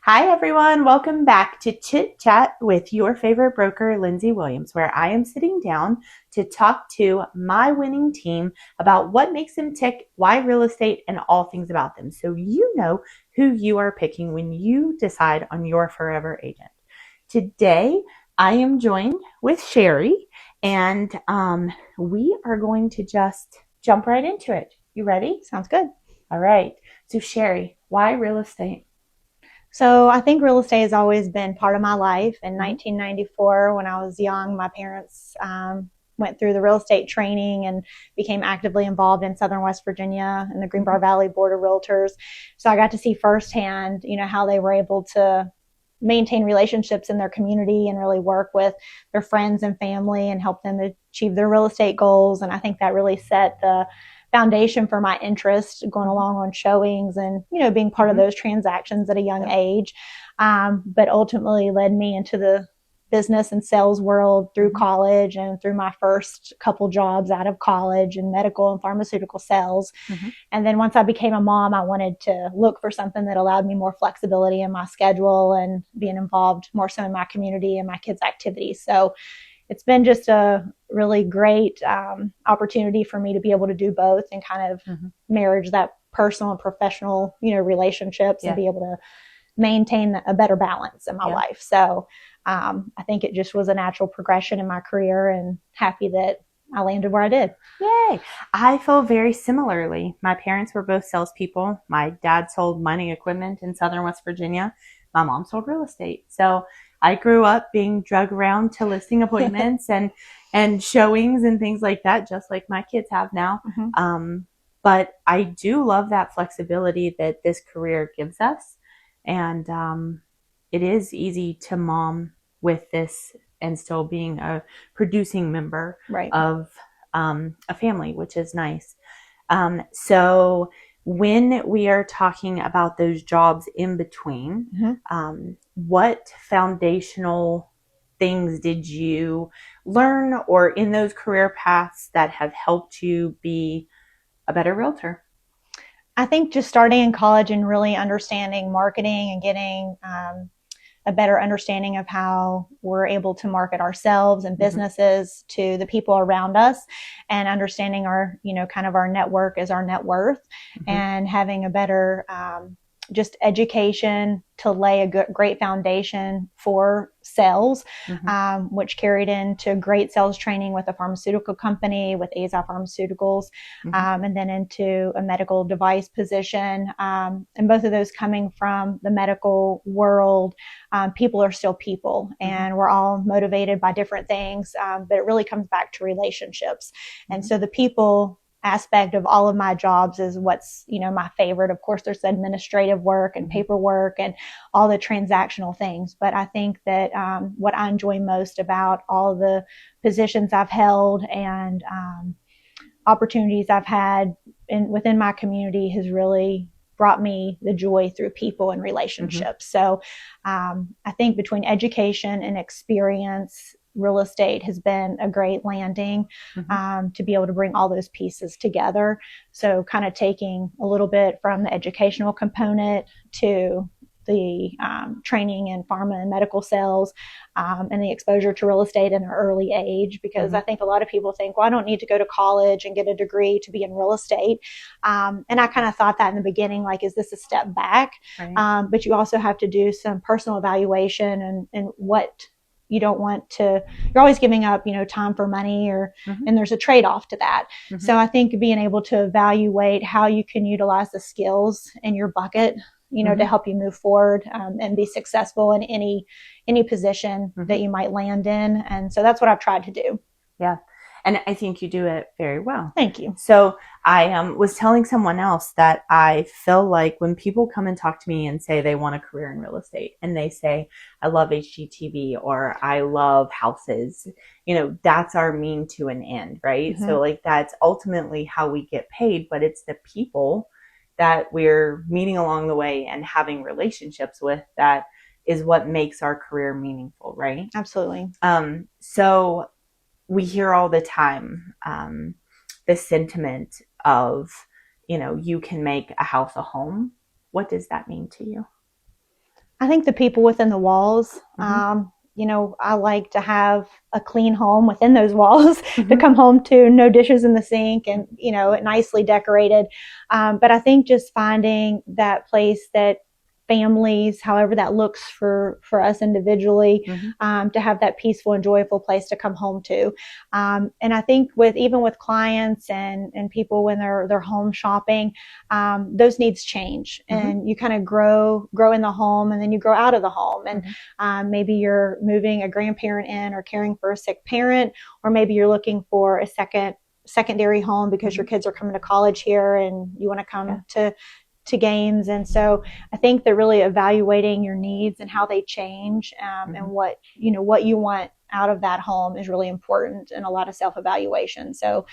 Hi, everyone. Welcome back to Chit Chat with your favorite broker, Lindsay Williams, where I am sitting down to talk to my winning team about what makes them tick, why real estate, and all things about them. So you know who you are picking when you decide on your forever agent. Today, I am joined with Cheri, and we are going to just jump right into it. You ready? Sounds good. All right. So, Cheri, why real estate? So I think real estate has always been part of my life. In Mhm. 1994, when I was young, my parents went through the real estate training and became actively involved in Southern West Virginia and the Greenbrier Valley Board of Realtors. So I got to see firsthand, how they were able to maintain relationships in their community and really work with their friends and family and help them achieve their real estate goals. And I think that really set the foundation for my interest going along on showings and being part of Mhm. those transactions at a young Yep. age, but ultimately led me into the business and sales world through Mhm. college and through my first couple jobs out of college in medical and pharmaceutical sales. Mhm. And then once I became a mom, I wanted to look for something that allowed me more flexibility in my schedule and being involved more so in my community and my kids' activities. So it's been just a really great opportunity for me to be able to do both and kind of Mhm. marriage that personal and professional, relationships and Yeah. be able to maintain a better balance in my Yeah. life. So I think it just was a natural progression in my career and happy that I landed where I did. Yay. I feel very similarly. My parents were both salespeople. My dad sold mining equipment in Southern West Virginia. My mom sold real estate. So I grew up being drug around to listing appointments and showings and things like that, just like my kids have now. Mm-hmm. Um, but I do love that flexibility that this career gives us. And it is easy to mom with this and still being a producing member Right. of a family, which is nice. So when we are talking about those jobs in between, Mm-hmm. what foundational things did you learn or in those career paths that have helped you be a better realtor? I think just starting in college and really understanding marketing and getting a better understanding of how we're able to market ourselves and Mm-hmm. businesses to the people around us, and understanding our, kind of our network is our net worth, Mm-hmm. and having a better just education to lay a good, great foundation for sales, Mm-hmm. which carried into great sales training with a pharmaceutical company with AZI Pharmaceuticals, Mm-hmm. and then into a medical device position. And both of those coming from the medical world. People are still people, Mm-hmm. and we're all motivated by different things, but it really comes back to relationships. And Mm-hmm. so the people aspect of all of my jobs is what's my favorite. Of course, there's administrative work and Mm-hmm. paperwork and all the transactional things, but I think that what I enjoy most about all the positions I've held and opportunities I've had within my community has really brought me the joy through people and Mm-hmm. relationships. So I think between education and experience, real estate has been a great landing, Mm-hmm. to be able to bring all those pieces together. So kind of taking a little bit from the educational component to the training in pharma and medical sales, and the exposure to real estate in an early age, because Mm-hmm. I think a lot of people think, well, I don't need to go to college and get a degree to be in real estate. And I kind of thought that in the beginning, like, is this a step back? Right. But you also have to do some personal evaluation and what you don't want to, you're always giving up, time for money, or, Mm-hmm. and there's a trade-off to that. Mm-hmm. So I think being able to evaluate how you can utilize the skills in your bucket, Mm-hmm. to help you move forward, and be successful in any position Mm-hmm. that you might land in. And so that's what I've tried to do. Yeah. And I think you do it very well. Thank you. So I was telling someone else that I feel like when people come and talk to me and say they want a career in real estate and they say, I love HGTV or I love houses, that's our mean to an end, right? Mm-hmm. So like that's ultimately how we get paid, but it's the people that we're meeting along the way and having relationships with that is what makes our career meaningful, right? Absolutely. So we hear all the time the sentiment of, you can make a house a home. What does that mean to you? I think the people within the walls. I like to have a clean home within those walls to come home to, no dishes in the sink, and, nicely decorated. But I think just finding that place that families, however that looks for us individually, to have that peaceful and joyful place to come home to. And I think even with clients and people when they're home shopping, those needs change, and you kind of grow in the home, and then you grow out of the home, and maybe you're moving a grandparent in or caring for a sick parent, or maybe you're looking for a secondary home because your kids are coming to college here and you want to come to games. And so I think that really evaluating your needs and how they change, and what you want out of that home is really important, and a lot of self-evaluation. So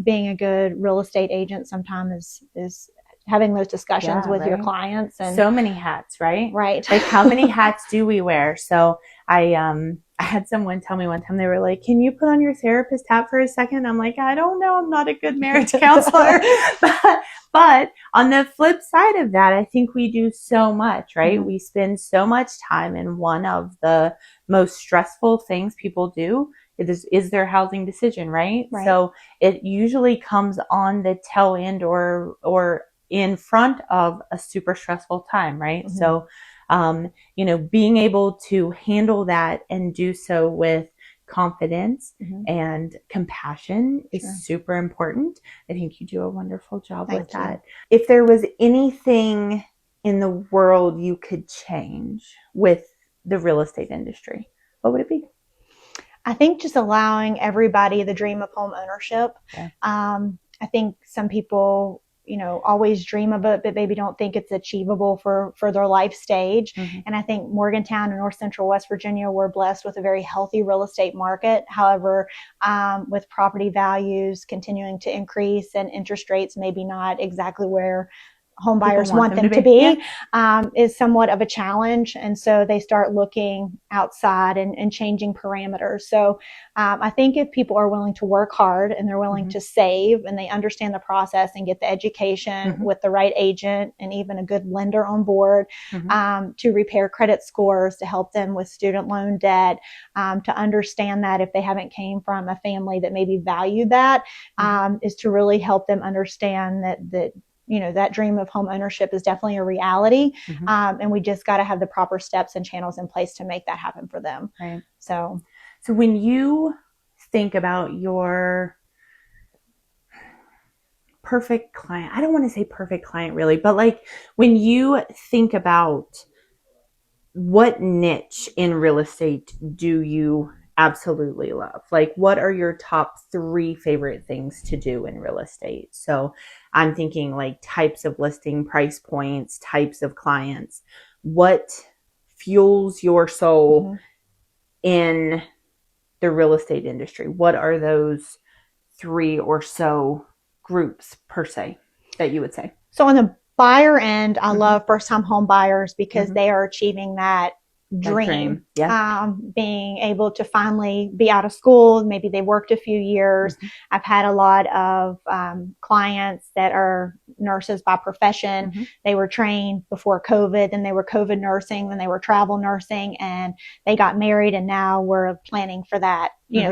being a good real estate agent sometimes is having those discussions with your clients. And so many hats, right? Right. Like, how many hats do we wear? So I had someone tell me one time, they were like, can you put on your therapist hat for a second? I'm like, I don't know. I'm not a good marriage counselor. But on the flip side of that, I think we do so much, right? We spend so much time, and one of the most stressful things people do is their housing decision, right? So it usually comes on the tail end or in front of a super stressful time, right? So, being able to handle that and do so with confidence and compassion is super important. I think you do a wonderful job with that. If there was anything in the world you could change with the real estate industry, what would it be? I think just allowing everybody the dream of home ownership. I think some people always dream of it, but maybe don't think it's achievable for their life stage. And I think Morgantown and North Central West Virginia, we're blessed with a very healthy real estate market. However, with property values continuing to increase and interest rates maybe not exactly where home buyers want them to be, is somewhat of a challenge. And so they start looking outside and changing parameters. So I think if people are willing to work hard and they're willing to save and they understand the process and get the education with the right agent and even a good lender on board, to repair credit scores, to help them with student loan debt, to understand that if they haven't came from a family that maybe valued that, is to really help them understand that that dream of home ownership is definitely a reality. And we just got to have the proper steps and channels in place to make that happen for them. Right. So when you think about your perfect client, I don't want to say perfect client really, but like when you think about what niche in real estate do you absolutely love? Like, what are your top 3 favorite things to do in real estate? So I'm thinking like types of listing, price points, types of clients. What fuels your soul in the real estate industry? What are those 3 or so groups per se that you would say? So on the buyer end, I love first-time home buyers because they are achieving that dream. Being able to finally be out of school. Maybe they worked a few years. I've had a lot of clients that are nurses by profession. They were trained before COVID, then they were COVID nursing, then they were travel nursing, and they got married, and now we're planning for that,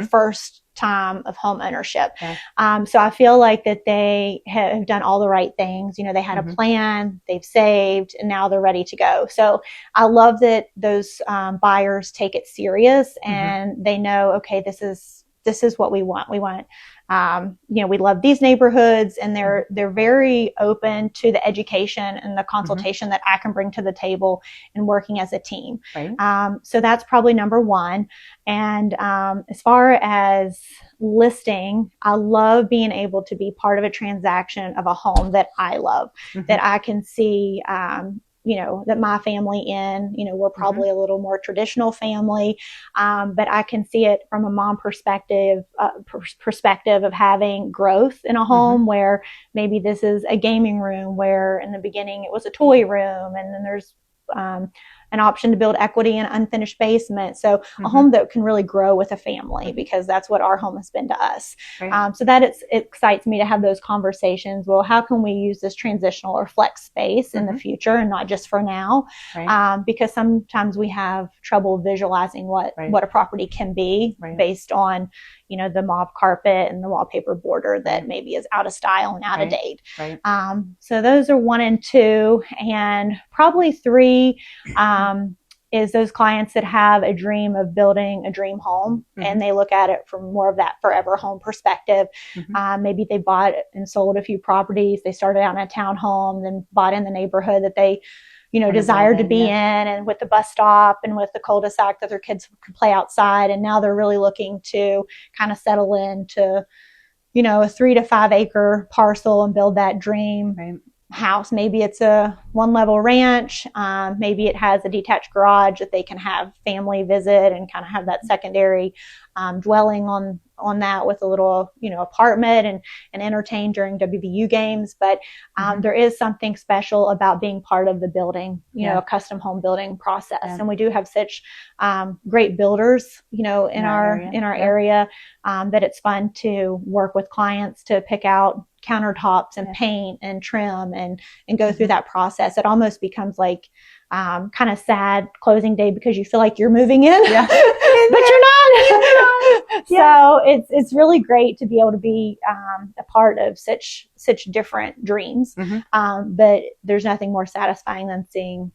first time of home ownership. So I feel like that they have done all the right things. They had a plan, they've saved, and now they're ready to go. So I love that those buyers take it serious and they know, okay, this is what we want. We want, we love these neighborhoods, and they're very open to the education and the consultation that I can bring to the table in working as a team. So that's probably number 1. And as far as listing, I love being able to be part of a transaction of a home that I love, that I can see, that my family in, we're probably a little more traditional family, but I can see it from a mom perspective of having growth in a home where maybe this is a gaming room where in the beginning it was a toy room, and then there's an option to build equity in an unfinished basement. So a home that can really grow with a family, because that's what our home has been to us. Right. So that it excites me to have those conversations. Well, how can we use this transitional or flex space in the future and not just for now? Right. Because sometimes we have trouble visualizing what a property can be based on, the mauve carpet and the wallpaper border that maybe is out of style and out of date. Right. So those are 1 and 2, and probably 3 is those clients that have a dream of building a dream home, and they look at it from more of that forever home perspective. Maybe they bought and sold a few properties. They started out in a townhome, then bought in the neighborhood that they desired to be in, and with the bus stop and with the cul-de-sac that their kids could play outside. And now they're really looking to kind of settle into, a 3 to 5 acre parcel and build that dream house. Maybe it's a 1-level ranch. Maybe it has a detached garage that they can have family visit and kind of have that secondary dwelling on that with a little, apartment and entertain during WVU games. But there is something special about being part of the building, a custom home building process. And we do have such great builders, in our area, that it's fun to work with clients to pick out countertops and paint and trim and go through that process. It almost becomes like kind of sad closing day, because you feel like you're moving in, but you're not. So it's really great to be able to be a part of such different dreams. But there's nothing more satisfying than seeing,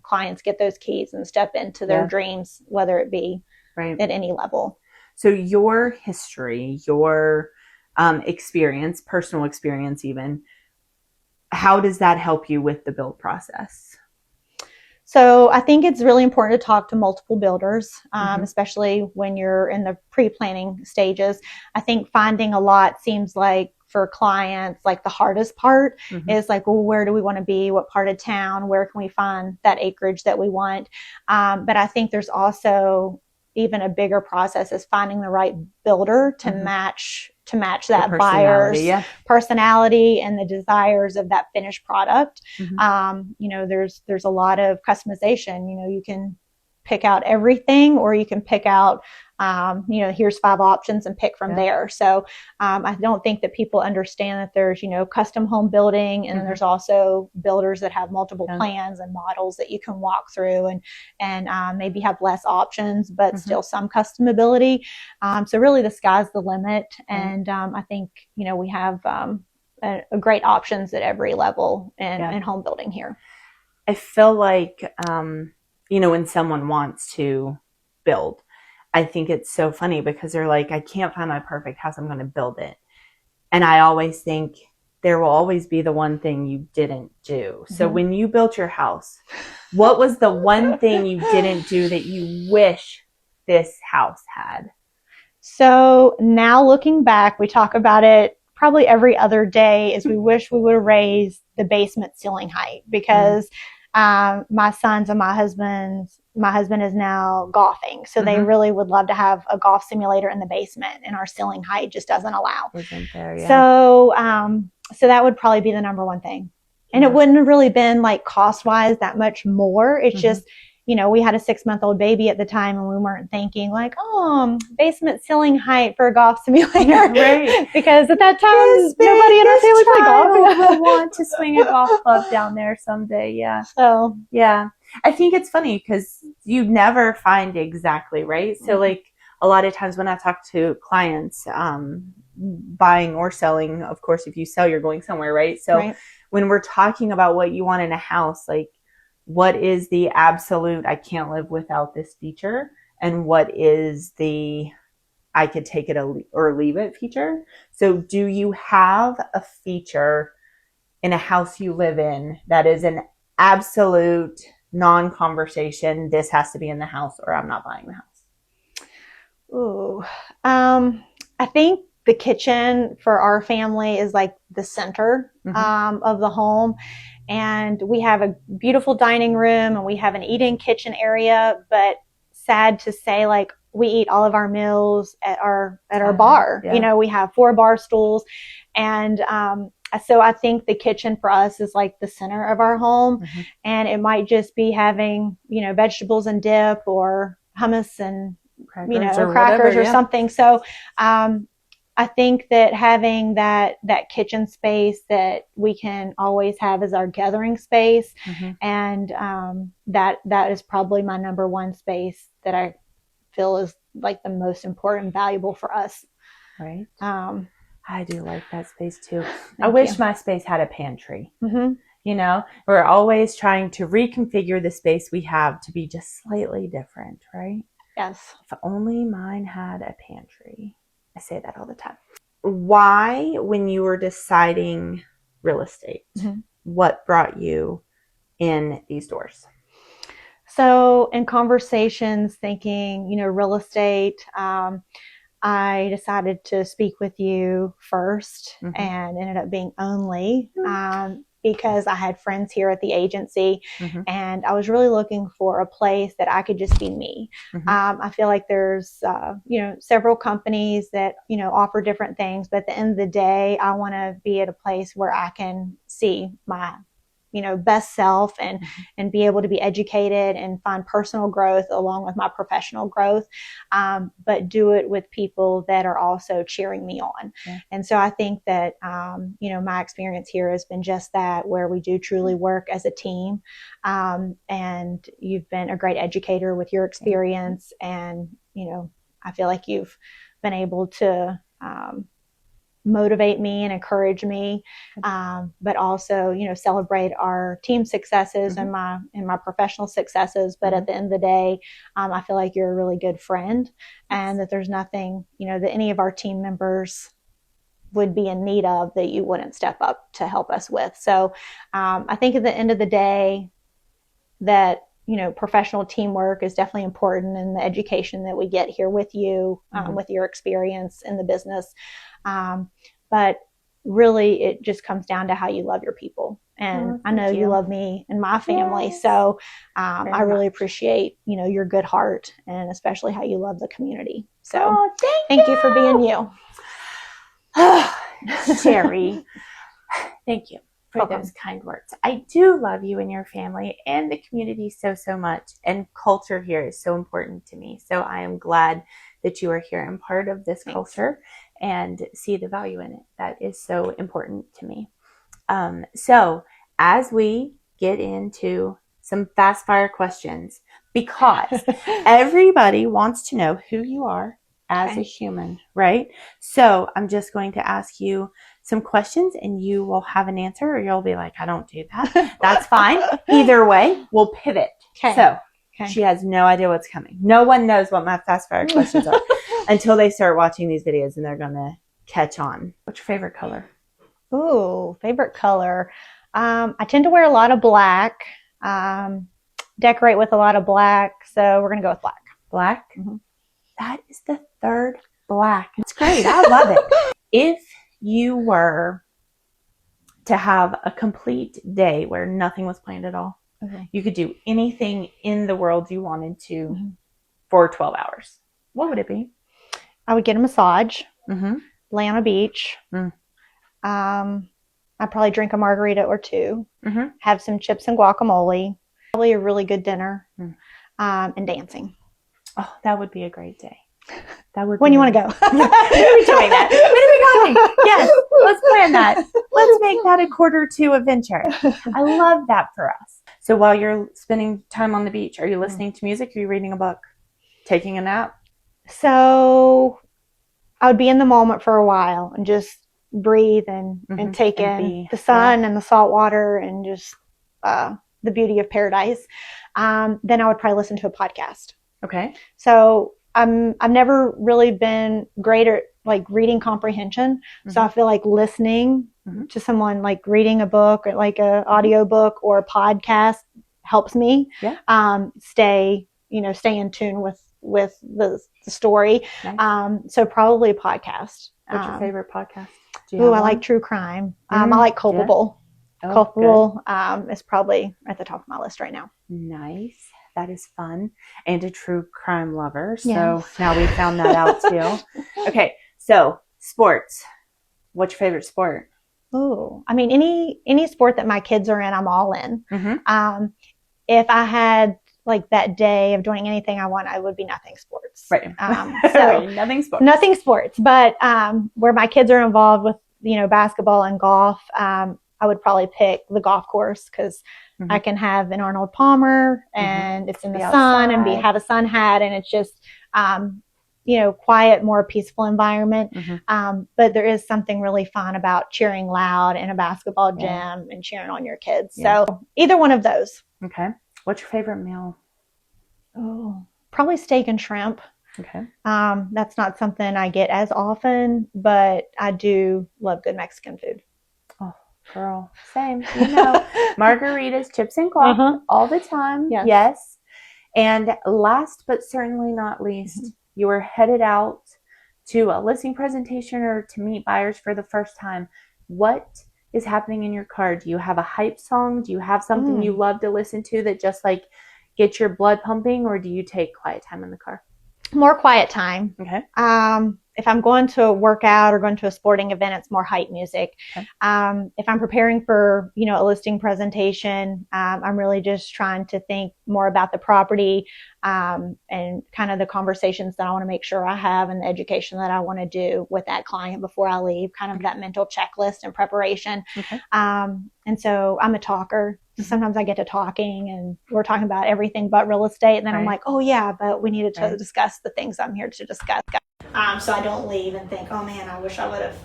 clients get those keys and step into their dreams, whether it be at any level. So your history, your experience, personal experience even, how does that help you with the build process? So I think it's really important to talk to multiple builders, especially when you're in the pre-planning stages. I think finding a lot seems like, for clients, like the hardest part is like, well, where do we want to be? What part of town? Where can we find that acreage that we want? But I think there's also even a bigger process is finding the right builder to match that buyer's personality and the desires of that finished product. There's a lot of customization. You can pick out everything, or you can pick out, here's 5 options and pick from there. So I don't think that people understand that there's, custom home building, and then there's also builders that have multiple plans and models that you can walk through and maybe have less options, but still some customability. So really the sky's the limit. And I think, we have a great options at every level in home building here. I feel like, when someone wants to build, I think it's so funny because they're like, I can't find my perfect house. I'm going to build it. And I always think there will always be the one thing you didn't do. So when you built your house, what was the one thing you didn't do that you wish this house had? So now looking back, we talk about it probably every other day, is we wish we would have raised the basement ceiling height, because my sons and my husband is now golfing. So they really would love to have a golf simulator in the basement, and our ceiling height just doesn't allow. Isn't there, yeah. So that would probably be the number one thing. And it wouldn't have really been like cost wise that much more. It's just, we had a 6-month-old baby at the time, and we weren't thinking like, basement ceiling height for a golf simulator. Because at that time, nobody in our family played golf. Will want to swing a golf club down there someday. Yeah. So, yeah. I think it's funny because you never find exactly right. So like a lot of times when I talk to clients, buying or selling, of course, if you sell, you're going somewhere, right? So when we're talking about what you want in a house, like what is the absolute, I can't live without this feature, and what is the, I could take it or leave it feature. So do you have a feature in a house you live in that is an absolute non-conversation, this has to be in the house or I'm not buying the house? Ooh, I think the kitchen for our family is like the center of the home. And we have a beautiful dining room, and we have an eat-in kitchen area, but sad to say, like, we eat all of our meals at our bar. We have 4 bar stools, and So I think the kitchen for us is like the center of our home, and it might just be having, vegetables and dip or hummus and, crackers or whatever, something. So, I think that having that kitchen space that we can always have as our gathering space, and that is probably my number one space that I feel is like the most important and valuable for us. Right. I do like that space too. I wish my space had a pantry. We're always trying to reconfigure the space we have to be just slightly different, right? Yes. If only mine had a pantry. I say that all the time. Why, when you were deciding real estate, what brought you in these doors? So in conversations, thinking, real estate, I decided to speak with you first, and ended up being only because I had friends here at the agency, and I was really looking for a place that I could just be me. I feel like there's, several companies that, offer different things, but at the end of the day, I want to be at a place where I can see my best self and be able to be educated and find personal growth along with my professional growth, but do it with people that are also cheering me on. And so I think that, my experience here has been just that, where we do truly work as a team. And you've been a great educator with your experience. And, I feel like you've been able to, motivate me and encourage me, but also, celebrate our team successes and my professional successes. But at the end of the day, I feel like you're a really good friend, and that there's nothing, that any of our team members would be in need of that you wouldn't step up to help us with. So I think at the end of the day that, professional teamwork is definitely important, in the education that we get here with you, with your experience in the business. But really it just comes down to how you love your people. And I know you love me and my family. Yes. So, I really appreciate, your good heart, and especially how you love the community. So thank you for being you. Cheri, thank you for those kind words. I do love you and your family and the community so much, and culture here is so important to me. So I am glad that you are here and part of this culture and see the value in it. That is so important to me. So as we get into some fast fire questions, because everybody wants to know who you are as a human, right? So I'm just going to ask you some questions, and you will have an answer, or you'll be like, I don't do that. That's fine. Either way, we'll pivot. So she has no idea what's coming. No one knows what my fast fire questions are until they start watching these videos, and they're going to catch on. What's your favorite color? Ooh, favorite color. I tend to wear a lot of black, decorate with a lot of black. So we're going to go with black. Black? That is the third black. It's great. I love it. If you were to have a complete day where nothing was planned at all, you could do anything in the world you wanted to for 12 hours, what would it be? I would get a massage, lay on a beach. I'd probably drink a margarita or two, have some chips and guacamole, probably a really good dinner, and dancing. Oh, that would be a great day. That would. When you want to go? When are we doing that? When are we going? Yes, let's plan that. Let's make that a Q2 adventure. I love that for us. So while you're spending time on the beach, are you listening to music? Are you reading a book? Taking a nap? So I would be in the moment for a while and just breathe and take in the sun and the salt water and just the beauty of paradise. Then I would probably listen to a podcast. Okay. So I've never really been great at like reading comprehension. So I feel like listening to someone, like reading a book or like a audio book or a podcast, helps me stay in tune with the story. Nice. So probably a podcast. What's your favorite podcast? I like true crime. I like Culpable. Yeah. Culpable is probably at the top of my list right now. Nice. That is fun. And a true crime lover. So now we found that out too. Okay. So sports. What's your favorite sport? Oh, I mean, any sport that my kids are in, I'm all in. Mm-hmm. If I had like that day of doing anything I want, I would be nothing sports. Right. So Nothing sports. Nothing sports, but where my kids are involved with, basketball and golf, I would probably pick the golf course because I can have an Arnold Palmer and it's in the sun and have a sun hat, and it's just, quiet, more peaceful environment. But there is something really fun about cheering loud in a basketball gym and cheering on your kids. So either one of those. Okay. What's your favorite meal? Oh, probably steak and shrimp. Okay. That's not something I get as often, but I do love good Mexican food. Oh, girl, same. Margaritas, chips, and coffee all the time. Yes. And last but certainly not least, you are headed out to a listing presentation or to meet buyers for the first time. What is happening in your car? Do you have a hype song? Do you have something you love to listen to that just like gets your blood pumping, or do you take quiet time in the car? More quiet time. Okay. If I'm going to work out or going to a sporting event, it's more hype music. Okay. If I'm preparing for, a listing presentation, I'm really just trying to think more about the property, and kind of the conversations that I want to make sure I have and the education that I want to do with that client before I leave, kind of that mental checklist and preparation. Okay. And so I'm a talker. Sometimes I get to talking and we're talking about everything but real estate. And then I'm like, oh yeah, but we needed to discuss the things I'm here to discuss. So I don't leave and think, oh man, I wish I would have,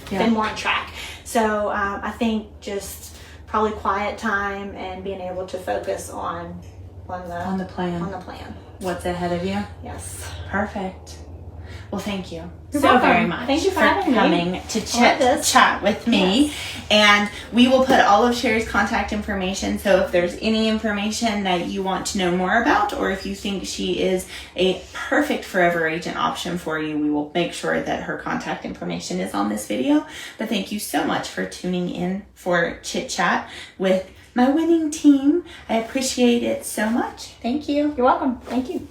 been more on track. So I think just probably quiet time and being able to focus on the plan. What's ahead of you? Yes. Perfect. Well, thank you very much. Thank you for coming to chat with me. Yes. And we will put all of Cheri's contact information. So if there's any information that you want to know more about, or if you think she is a perfect forever agent option for you, we will make sure that her contact information is on this video. But thank you so much for tuning in for Chit Chat with my winning team. I appreciate it so much. Thank you. You're welcome. Thank you.